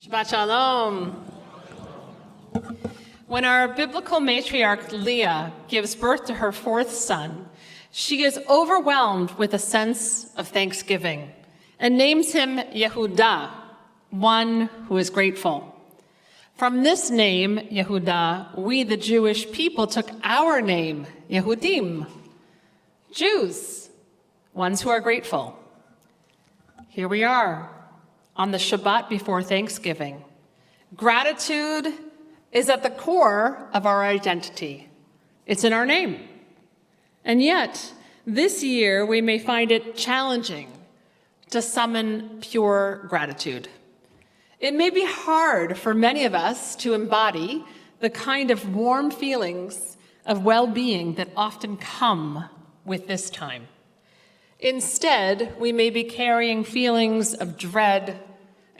Shabbat Shalom. When our biblical matriarch Leah gives birth to her fourth son, she is overwhelmed with a sense of thanksgiving and names him Yehudah, one who is grateful. From this name, Yehudah, we the Jewish people took our name, Yehudim, Jews, ones who are grateful. Here we are on the Shabbat before Thanksgiving. Gratitude is at the core of our identity. It's in our name. And yet, this year we may find it challenging to summon pure gratitude. It may be hard for many of us to embody the kind of warm feelings of well-being that often come with this time. Instead, we may be carrying feelings of dread,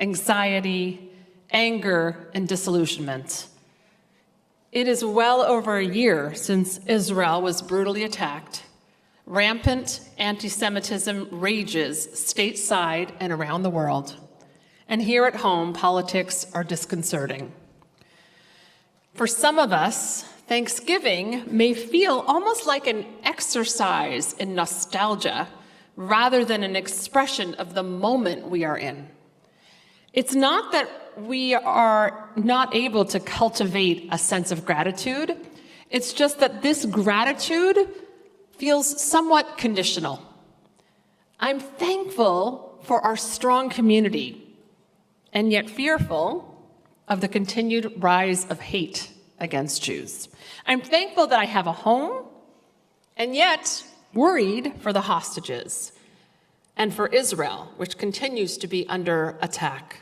anxiety, anger, and disillusionment. It is well over a year since Israel was brutally attacked. Rampant anti-Semitism rages stateside and around the world. And here at home, politics are disconcerting. For some of us, Thanksgiving may feel almost like an exercise in nostalgia rather than an expression of the moment we are in. It's not that we are not able to cultivate a sense of gratitude. It's just that this gratitude feels somewhat conditional. I'm thankful for our strong community, and yet fearful of the continued rise of hate against Jews. I'm thankful that I have a home, and yet worried for the hostages and for Israel, which continues to be under attack.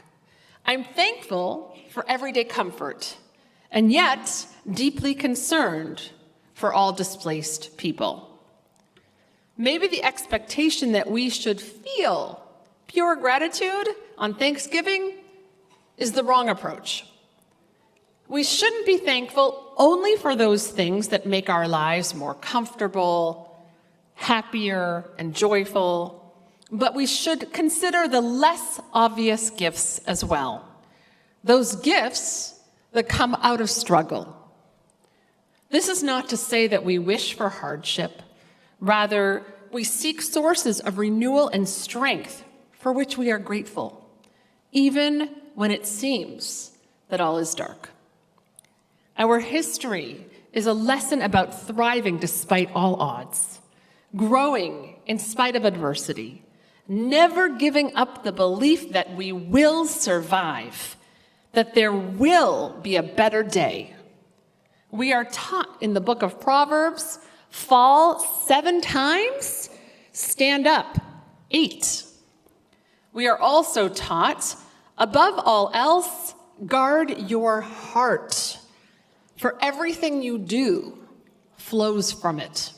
I'm thankful for everyday comfort, and yet deeply concerned for all displaced people. Maybe the expectation that we should feel pure gratitude on Thanksgiving is the wrong approach. We shouldn't be thankful only for those things that make our lives more comfortable, happier, and joyful, but we should consider the less obvious gifts as well. Those gifts that come out of struggle. This is not to say that we wish for hardship. Rather, we seek sources of renewal and strength for which we are grateful, even when it seems that all is dark. Our history is a lesson about thriving despite all odds, growing in spite of adversity, never giving up the belief that we will survive, that there will be a better day. We are taught in the book of Proverbs, fall 7 times, stand up 8. We are also taught, above all else, guard your heart, for everything you do flows from it.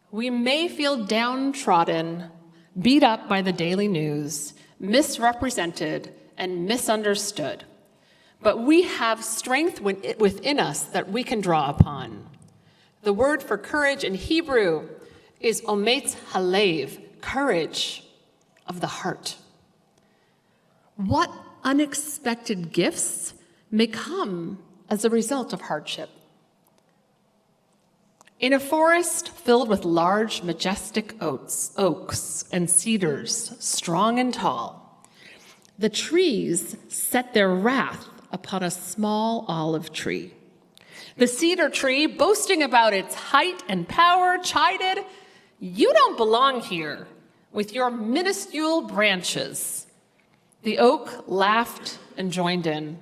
We may feel downtrodden, beat up by the daily news, misrepresented, and misunderstood. But we have strength within us that we can draw upon. The word for courage in Hebrew is ometz halev, courage of the heart. What unexpected gifts may come as a result of hardship? In a forest filled with large, majestic oaks and cedars, strong and tall, the trees set their wrath upon a small olive tree. The cedar tree, boasting about its height and power, chided, "You don't belong here with your minuscule branches." The oak laughed and joined in.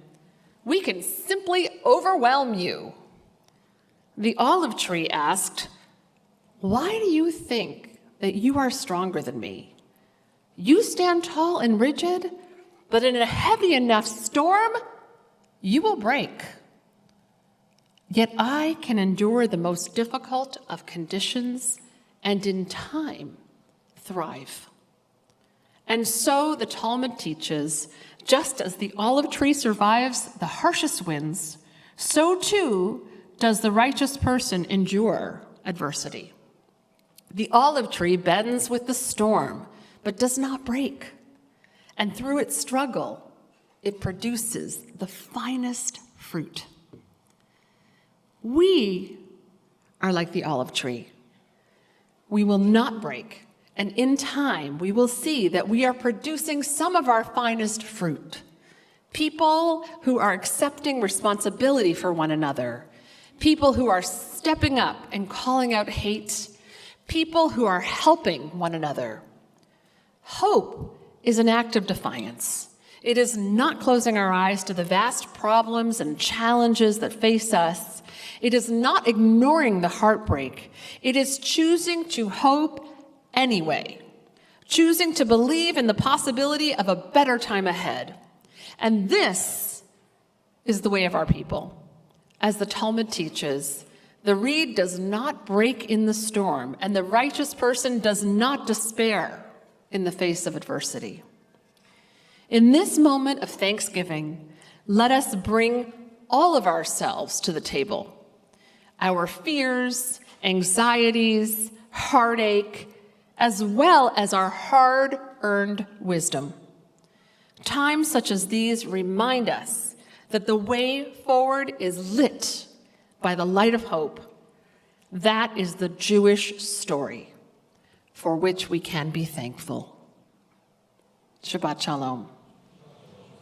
"We can simply overwhelm you." The olive tree asked, "Why do you think that you are stronger than me? You stand tall and rigid, but in a heavy enough storm, you will break. Yet I can endure the most difficult of conditions and in time thrive." And so the Talmud teaches, just as the olive tree survives the harshest winds, so too does the righteous person endure adversity. The olive tree bends with the storm, but does not break. And through its struggle, it produces the finest fruit. We are like the olive tree. We will not break, and in time we will see that we are producing some of our finest fruit. People who are accepting responsibility for one another, people who are stepping up and calling out hate, people who are helping one another. Hope is an act of defiance. It is not closing our eyes to the vast problems and challenges that face us. It is not ignoring the heartbreak. It is choosing to hope anyway, choosing to believe in the possibility of a better time ahead. And this is the way of our people. As the Talmud teaches, the reed does not break in the storm, and the righteous person does not despair in the face of adversity. In this moment of thanksgiving, let us bring all of ourselves to the table. Our fears, anxieties, heartache, as well as our hard-earned wisdom. Times such as these remind us that the way forward is lit by the light of hope. That is the Jewish story for which we can be thankful. Shabbat Shalom.